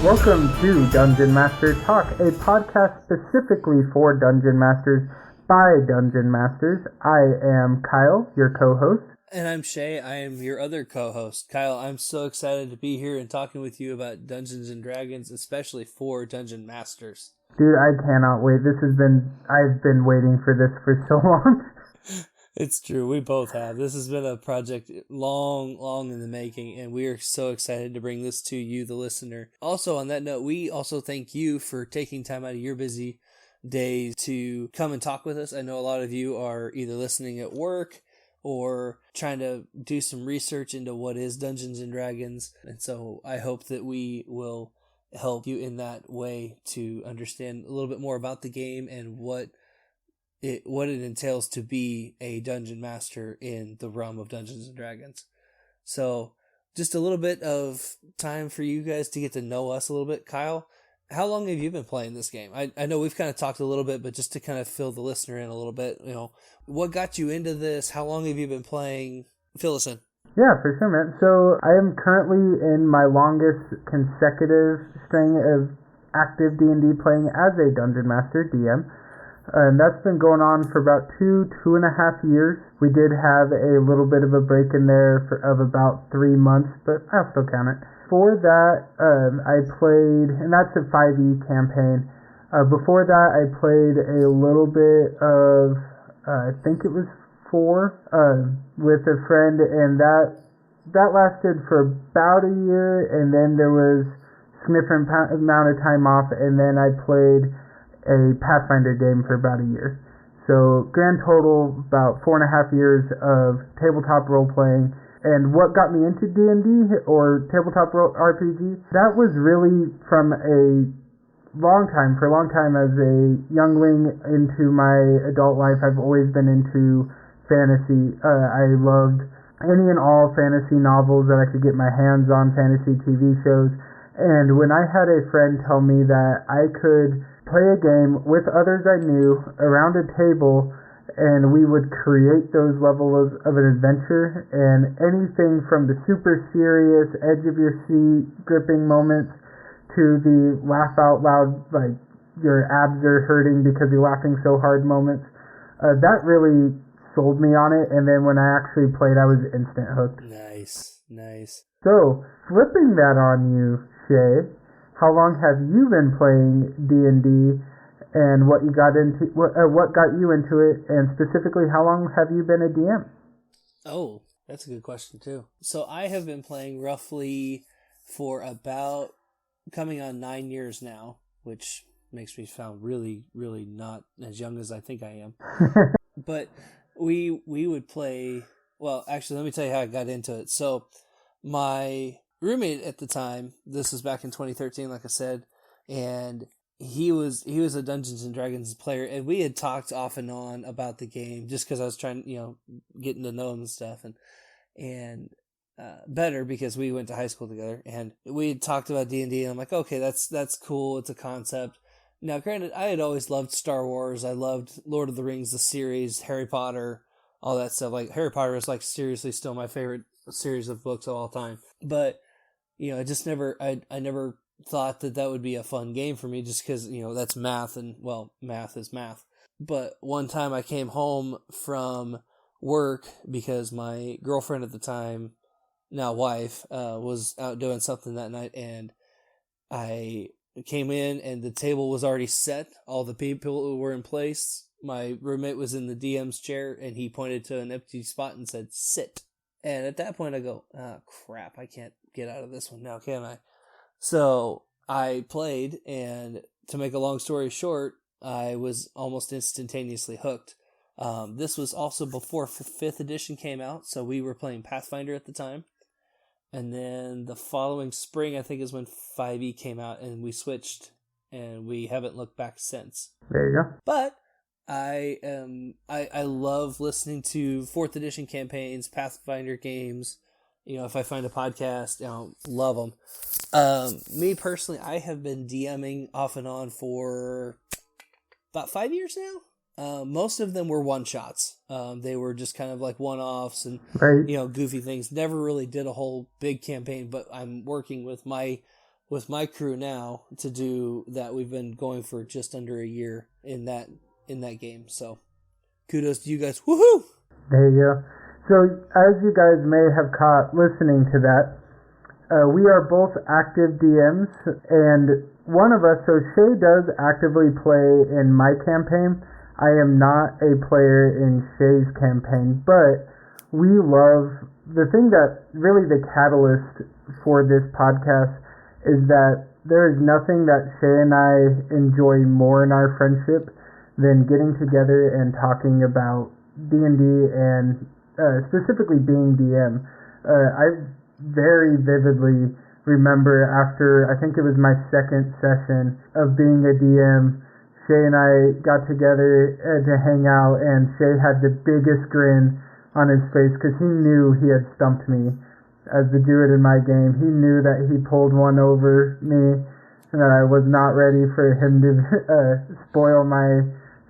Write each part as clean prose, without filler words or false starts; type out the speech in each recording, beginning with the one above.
Welcome to Dungeon Masters Talk, a podcast specifically for Dungeon Masters by Dungeon Masters. I am Kyle, your co-host. And I'm Shea. I am your other co-host. Kyle, I'm so excited to be here and talking with you about Dungeons and Dragons, especially for Dungeon Masters. Dude, I cannot wait. I've been waiting for this for so long. It's true. We both have. This has been a project long in the making, and we are so excited to bring this to you, the listener. Also, on that note, we also thank you for taking time out of your busy days to come and talk with us. I know a lot of you are either listening at work or trying to do some research into what is Dungeons and Dragons. And so I hope that we will help you in that way to understand a little bit more about the game and what it entails to be a dungeon master in the realm of Dungeons and Dragons. So just a little bit of time for you guys to get to know us a little bit. Kyle, how long have you been playing this game? I know we've kind of talked a little bit, but just to kind of fill the listener in a little bit, what got you into this? How long have you been playing? Fill us in. Yeah, for sure, man. So I am currently in my longest consecutive string of active D&D playing as a Dungeon Master DM. And that's been going on for about 2.5 years. We did have a little bit of a break in there of about 3 months, but I'll still count it. For that, I played, and that's a 5e campaign. Before that, I played a little bit of, I think it was 4, with a friend, and that lasted for about a year, and then there was a significant amount of time off, and then I played a Pathfinder game for about a year. So grand total, about 4.5 years of tabletop role-playing. And what got me into D&D or tabletop RPG, that was really from for a long time as a youngling into my adult life, I've always been into fantasy. I loved any and all fantasy novels that I could get my hands on, fantasy TV shows. And when I had a friend tell me that I could play a game with others I knew around a table, and we would create those levels of an adventure, and anything from the super serious, edge of your seat, gripping moments to the laugh out loud, like your abs are hurting because you're laughing so hard moments, that really sold me on it. And then when I actually played, I was instant hooked. Nice. So, flipping that on you, Shea, how long have you been playing D&D, and what got you into it, and specifically, how long have you been a DM? Oh, that's a good question too. So I have been playing roughly for about coming on 9 years now, which makes me sound really, really not as young as I think I am. But we would play. Well, actually, let me tell you how I got into it. So my roommate at the time, this was back in 2013, like I said, and he was a Dungeons and Dragons player, and we had talked off and on about the game just because I was trying, getting to know him and stuff, and better because we went to high school together, and we had talked about D&D, and I'm like, okay, that's cool, it's a concept. Now, granted, I had always loved Star Wars, I loved Lord of the Rings, the series, Harry Potter, all that stuff. Like Harry Potter is like seriously still my favorite series of books of all time, but I just never, I never thought that would be a fun game for me just because, that's math, and, well, math is math. But one time I came home from work because my girlfriend at the time, now wife, was out doing something that night, and I came in and the table was already set. All the people were in place. My roommate was in the DM's chair, and he pointed to an empty spot and said, "Sit." And at that point I go, oh crap, I can't get out of this one now, can I? So I played, and to make a long story short, I was almost instantaneously hooked. This was also before 5th edition came out, so we were playing Pathfinder at the time. And then the following spring, I think, is when 5e came out, and we switched, and we haven't looked back since. There you go. But I love listening to 4th edition campaigns, Pathfinder games. If I find a podcast, love them. Me personally, I have been DMing off and on for about 5 years now. Most of them were one-shots. They were just kind of like one-offs and, right, goofy things. Never really did a whole big campaign, but I'm working with my with my crew now to do that. We've been going for just under a year in that game. So kudos to you guys. Woohoo! There you go. So as you guys may have caught listening to that, we are both active DMs, and one of us, so Shea does actively play in my campaign. I am not a player in Shea's campaign, but we love, the thing that really the catalyst for this podcast is that there is nothing that Shea and I enjoy more in our friendship than getting together and talking about D&D and specifically being DM. I very vividly remember after, I think it was my second session of being a DM, Shea and I got together to hang out, and Shea had the biggest grin on his face because he knew he had stumped me as the druid in my game. He knew that he pulled one over me and that I was not ready for him to spoil my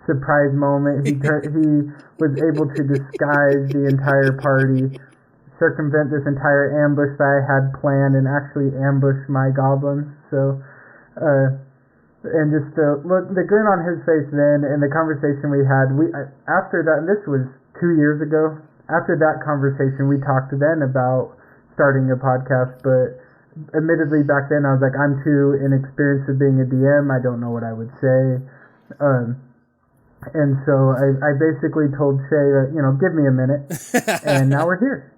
surprise moment. He was able to disguise the entire party, circumvent this entire ambush that I had planned, and actually ambush my goblins. So, and just the grin on his face then, and the conversation we had, after that, and this was 2 years ago, after that conversation, we talked then about starting a podcast, but admittedly back then I was like, I'm too inexperienced of being a DM, I don't know what I would say. And so I basically told Shea that, give me a minute, and now we're here.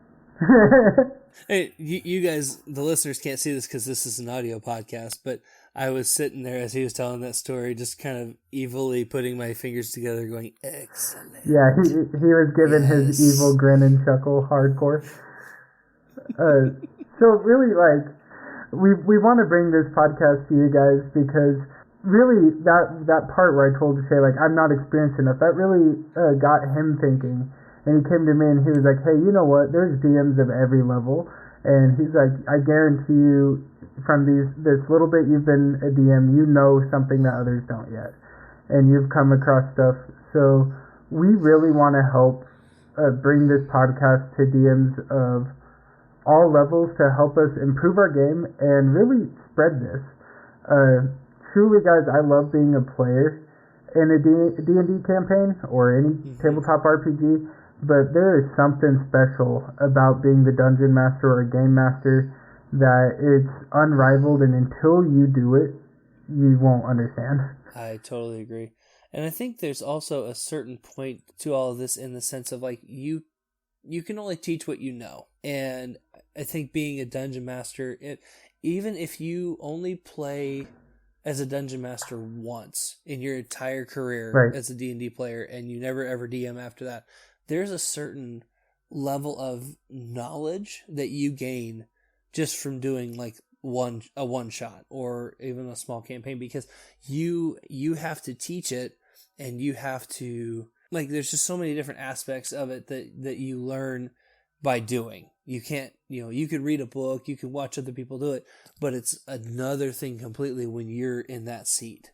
Hey, you guys, the listeners can't see this because this is an audio podcast, but I was sitting there as he was telling that story, just kind of evilly putting my fingers together going, excellent. Yeah, he was giving his evil grin and chuckle hardcore. So really, we want to bring this podcast to you guys because really that part where I told Shea, I'm not experienced enough, that really got him thinking. And he came to me and he was like, hey, you know what? There's DMs of every level. And he's like, I guarantee you from this little bit you've been a DM, you know something that others don't yet. And you've come across stuff. So we really want to help bring this podcast to DMs of all levels to help us improve our game and really spread this. Truly, guys, I love being a player in a D&D campaign or any tabletop RPG. But there is something special about being the dungeon master or a game master that it's unrivaled, and until you do it, you won't understand. I totally agree. And I think there's also a certain point to all of this in the sense of you can only teach what you know. And I think being a dungeon master, even if you only play as a dungeon master once in your entire career as a D&D player and you never ever DM after that, there's a certain level of knowledge that you gain just from doing a one shot or even a small campaign, because you have to teach it, and you have to there's just so many different aspects of it that you learn by doing. You can't, you could read a book, you can watch other people do it, but it's another thing completely when you're in that seat.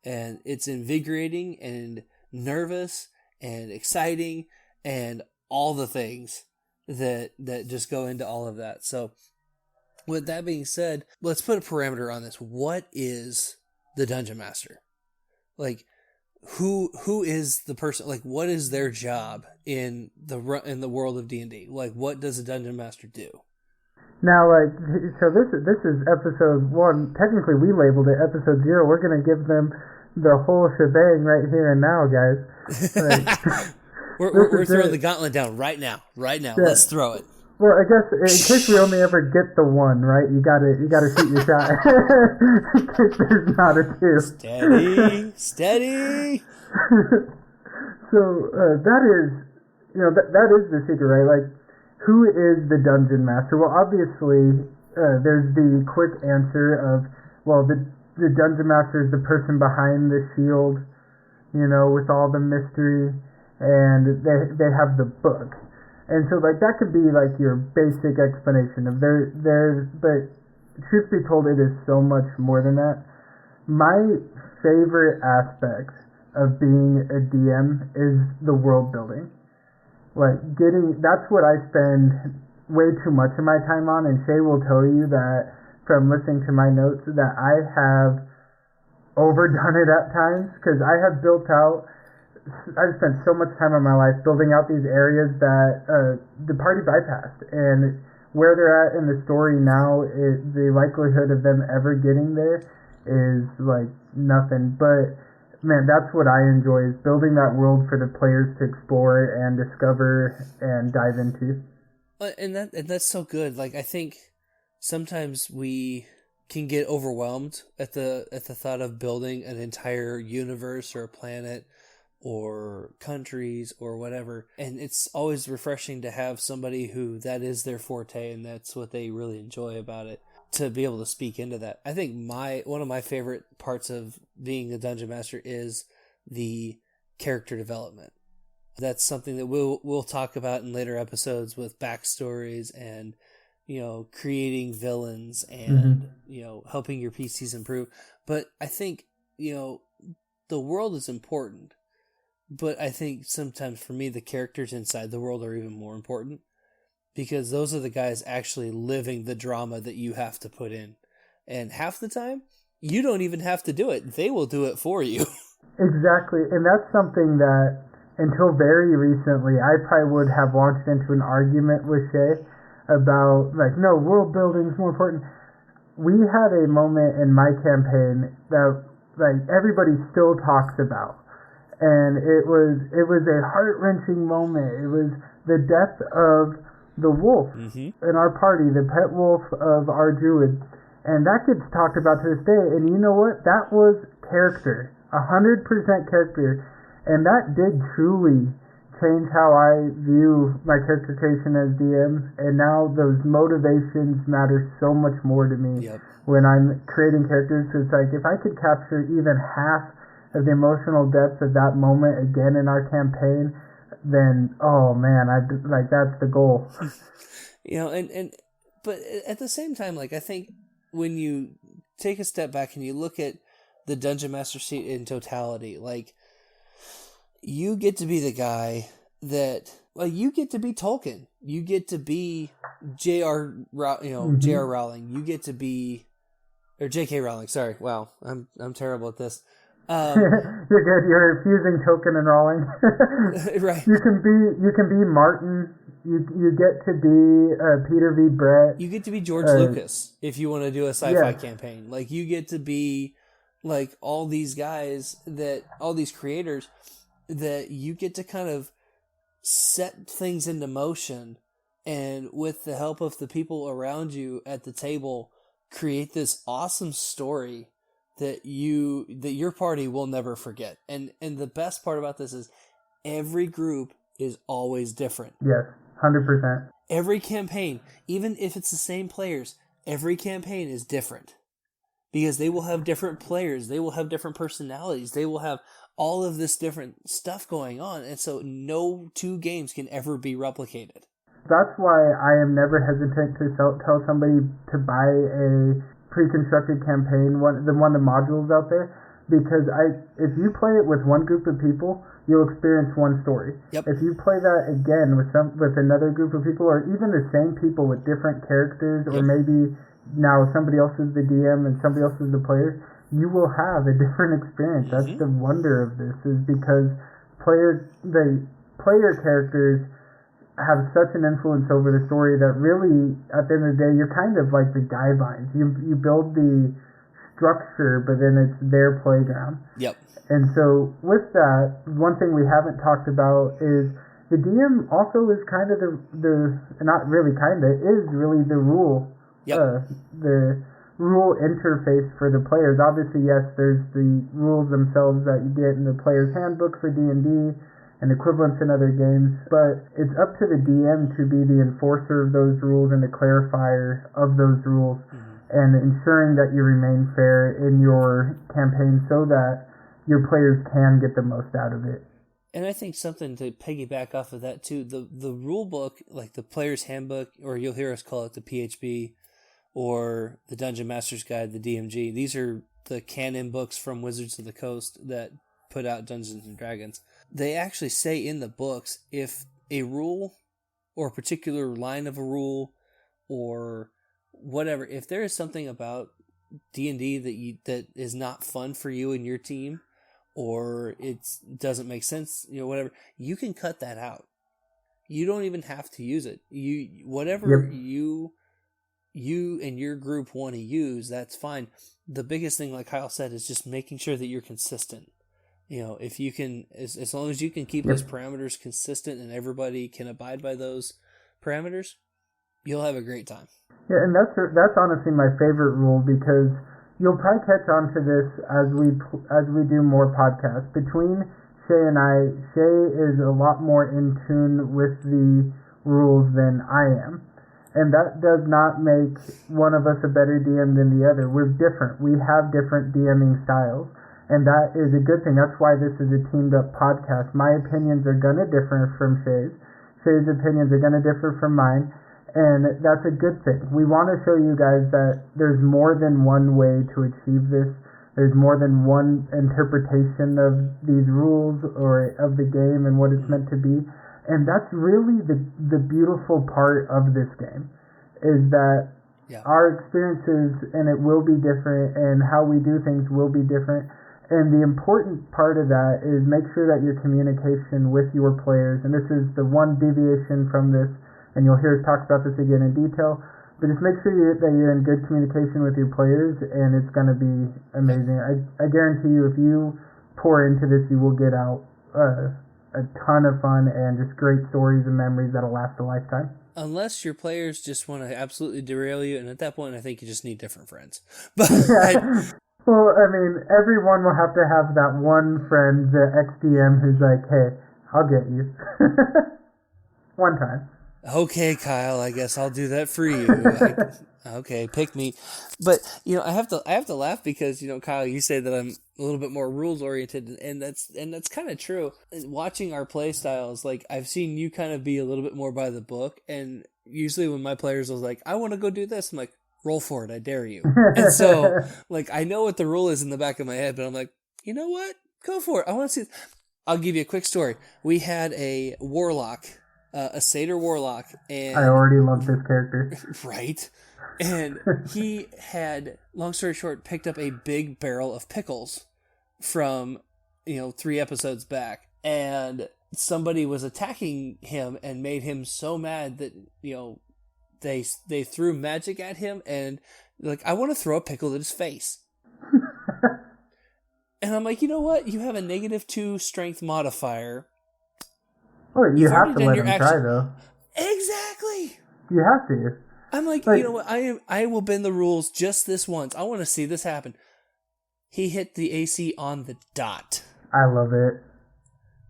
And it's invigorating and nervous and exciting and all the things that just go into all of that. So with that being said, let's put a parameter on this. What is the dungeon master? Who is the person? What is their job in the world of D&D? What does a dungeon master do? Now, so this is episode 1. Technically, we labeled it episode 0. We're gonna give them the whole shebang right here and now, guys. We're throwing the gauntlet down right now. Yeah. Let's throw it. Well, I guess in case we only ever get the 1, right? You gotta shoot your shot. In case there's not a 2. Steady. So that is, that is the secret, right? Who is the dungeon master? Well, obviously, there's the quick answer of, the dungeon master is the person behind the shield, with all the mystery, and they have the book. And so, that could be, your basic explanation of but truth be told, it is so much more than that. My favorite aspect of being a DM is the world building. That's what I spend way too much of my time on, and Shea will tell you that from listening to my notes that I have overdone it at times, because I've spent so much time in my life building out these areas that the party bypassed, and where they're at in the story now, the likelihood of them ever getting there is like nothing. But man, that's what I enjoy, is building that world for the players to explore and discover and dive into. And that's so good. Like, I think sometimes we can get overwhelmed at the thought of building an entire universe or a planet or countries or whatever. And it's always refreshing to have somebody who that is their forte and that's what they really enjoy about it, to be able to speak into that. I think one of my favorite parts of being a dungeon master is the character development. That's something that we'll talk about in later episodes with backstories and, creating villains and, helping your PCs improve. But I think, the world is important. But I think sometimes for me, the characters inside the world are even more important, because those are the guys actually living the drama that you have to put in. And half the time, you don't even have to do it. They will do it for you. Exactly. And that's something that, until very recently, I probably would have launched into an argument with Shea about, like, no, world building is more important. We had a moment in my campaign that, like, everybody still talks about. And it was a heart-wrenching moment. It was the death of the wolf in our party, the pet wolf of our druid. And that gets talked about to this day. And you know what? That was character. 100% character. And that did truly change how I view my character creation as DM. And now those motivations matter so much more to me when I'm creating characters. It's like, if I could capture even half of the emotional depth of that moment again in our campaign, then, oh man, that's the goal. But at the same time, like, I think when you take a step back and you look at the Dungeon Master seat in totality, like, you get to be the guy that, like, you get to be Tolkien, you get to be J.R. Rowling, you get to be, or J.K. Rowling. Sorry, wow, I'm terrible at this. You're good. You're fusing Tolkien and Rowling. Right. You can be Martin. You get to be Peter V. Brett. You get to be George Lucas if you want to do a sci-fi campaign. Like, you get to be like all these guys, all these creators that you get to kind of set things into motion, and with the help of the people around you at the table, create this awesome story that your party will never forget. And the best part about this is every group is always different. Yes, 100%. Every campaign, even if it's the same players, every campaign is different. Because they will have different players, they will have different personalities, they will have all of this different stuff going on, and so no two games can ever be replicated. That's why I am never hesitant to tell somebody to buy a pre-constructed campaign, one of the modules out there, because if you play it with one group of people, you'll experience one story. Yep. If you play that again with another group of people, or even the same people with different characters, or maybe now somebody else is the DM and somebody else is the player, you will have a different experience. That's the wonder of this, is because the player characters have such an influence over the story that really, at the end of the day, you're kind of like the guidelines. You build the structure, but then it's their playground. Yep. And so with that, one thing we haven't talked about is the DM also is kind of not really kind of, is really the rule. The rule interface for the players. Obviously, yes, there's the rules themselves that you get in the player's handbook for D&D and equivalents in other games, but it's up to the DM to be the enforcer of those rules and the clarifier of those rules, and ensuring that you remain fair in your campaign so that your players can get the most out of it. And I think something to piggyback off of that too, the rule book, like the player's handbook, or you'll hear us call it the PHB, or the Dungeon Master's Guide, the DMG. These are the canon books from Wizards of the Coast that put out Dungeons and Dragons. They actually say in the books, if a rule or a particular line of a rule or whatever. If there is something about D&D that is not fun for you and your team, or it doesn't make sense, whatever, you can cut that out. You don't even have to use it. Whatever you and your group want to use, that's fine. The biggest thing, like Kyle said, is just making sure that you're consistent. If you can, as long as you can keep those parameters consistent and everybody can abide by those parameters, you'll have a great time. Yeah, and that's honestly my favorite rule, because you'll probably catch on to this as we do more podcasts. Between Shea and I, Shea is a lot more in tune with the rules than I am. And that does not make one of us a better DM than the other. We're different. We have different DMing styles. And that is a good thing. That's why this is a teamed up podcast. My opinions are going to differ from Shea's. Shea's opinions are going to differ from mine. And that's a good thing. We want to show you guys that there's more than one way to achieve this. There's more than one interpretation of these rules or of the game and what it's meant to be. And that's really the beautiful part of this game, is that our experiences, and it will be different, and how we do things will be different. And the important part of that is make sure that your communication with your players, and this is the one deviation from this, and you'll hear us talk about this again in detail, but just make sure that you're in good communication with your players, and it's going to be amazing. I guarantee you, if you pour into this, you will get out a ton of fun and just great stories and memories that'll last a lifetime. Unless your players just want to absolutely derail you, and at that point, I think you just need different friends. But well, I mean, everyone will have to have that one friend, the ex-DM, who's like, hey, I'll get you. One time. Okay, Kyle, I guess I'll do that for you. Okay, pick me. But, I have to laugh because, Kyle, you say that I'm a little bit more rules oriented, and that's kind of true. Watching our play styles, like, I've seen you kind of be a little bit more by the book, and usually when my players was like, I want to go do this, I'm like, roll for it, I dare you. And so, like, I know what the rule is in the back of my head, but I'm like, you know what? Go for it. I want to see. I'll give you a quick story. We had a warlock, a satyr warlock, and I already love this character. Right? And he had, long story short, picked up a big barrel of pickles from, 3 episodes back. And somebody was attacking him and made him so mad that, they threw magic at him, and like, I want to throw a pickle at his face. And I'm like, you know what? You have a -2 strength modifier. Oh, you have to let him try, though. Exactly. You have to. I'm like, you know what? I will bend the rules just this once. I want to see this happen. He hit the AC on the dot. I love it.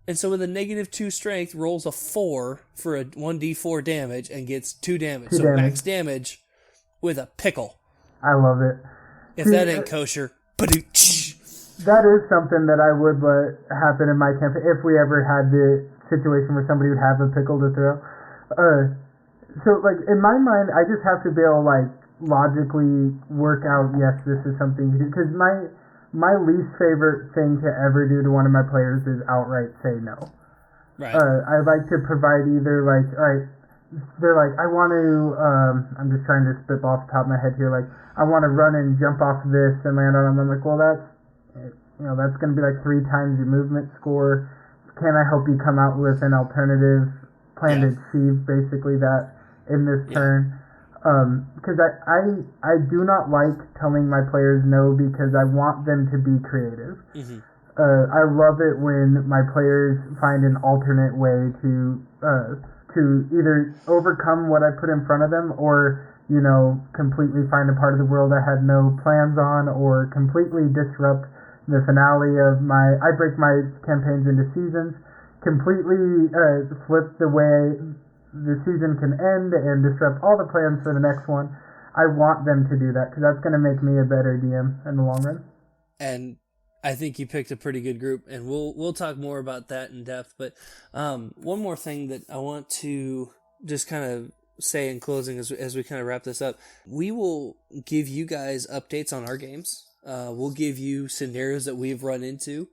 And so with a -2 strength, rolls a 4 for a 1d4 damage and gets 2 damage. Max damage with a pickle. I love it. If that ain't kosher. That is something that I would let happen in my campaign if we ever had the situation where somebody would have a pickle to throw. So, like, in my mind, I just have to be able, like, logically work out, yes, this is something, because my least favorite thing to ever do to one of my players is outright say no. Right. I like to provide either, like, all right, they're like, I want to, I'm just trying to spitball off the top of my head here, like, I want to run and jump off this and land on them. I'm like, well, that's going to be like 3 times your movement score. Can I help you come out with an alternative plan to achieve basically that in this turn? Because I do not like telling my players no, because I want them to be creative. Mm-hmm. I love it when my players find an alternate way to either overcome what I put in front of them, or completely find a part of the world I had no plans on, or completely disrupt the finale of I break my campaigns into seasons, completely flip the way the season can end and disrupt all the plans for the next one. I want them to do that, because that's going to make me a better DM in the long run. And I think you picked a pretty good group, and we'll talk more about that in depth. But one more thing that I want to just kind of say in closing as we kind of wrap this up, we will give you guys updates on our games. We'll give you scenarios that we've run into,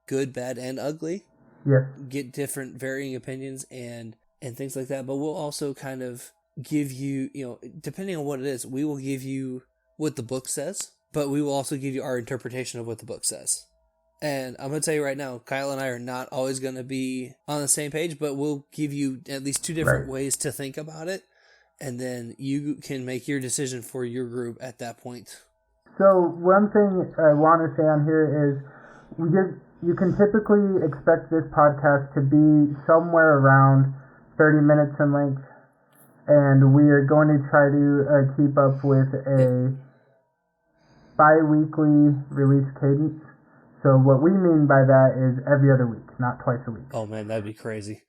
good, bad, and ugly. Yeah. Get different varying opinions and things like that. But we'll also kind of give you, depending on what it is, we will give you what the book says, but we will also give you our interpretation of what the book says. And I'm going to tell you right now, Kyle and I are not always going to be on the same page, but we'll give you at least 2 different ways to think about it. And then you can make your decision for your group at that point. So one thing I want to say on here is you can typically expect this podcast to be somewhere around 30 minutes in length. And we are going to try to keep up with a bi-weekly release cadence. So what we mean by that is every other week, not twice a week. Oh man, that'd be crazy.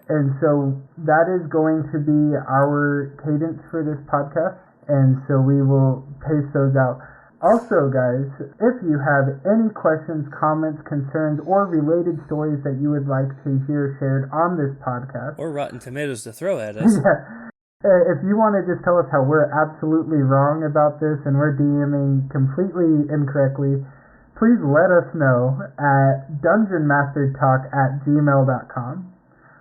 And so that is going to be our cadence for this podcast. And so we will pace those out. Also, guys, if you have any questions, comments, concerns, or related stories that you would like to hear shared on this podcast. Or Rotten Tomatoes to throw at us. If you want to just tell us how we're absolutely wrong about this and we're DMing completely incorrectly, please let us know at dungeonmastertalk@gmail.com.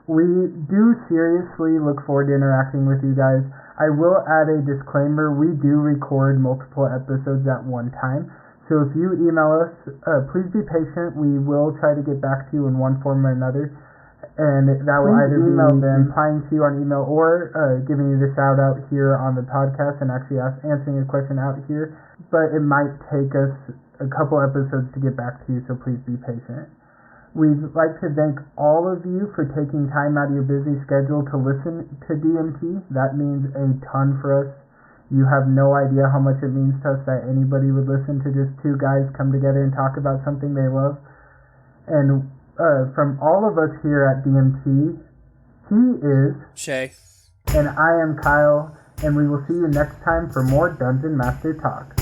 We do seriously look forward to interacting with you guys. I will add a disclaimer. We do record multiple episodes at one time. So if you email us, please be patient. We will try to get back to you in one form or another. And that will either be replying to you on email or giving you the shout out here on the podcast and actually answering a question out here. But it might take us a couple episodes to get back to you, so please be patient. We'd like to thank all of you for taking time out of your busy schedule to listen to DMT. That means a ton for us. You have no idea how much it means to us that anybody would listen to just 2 guys come together and talk about something they love. And from all of us here at DMT, he is Shea. And I am Kyle, and we will see you next time for more Dungeon Master Talk.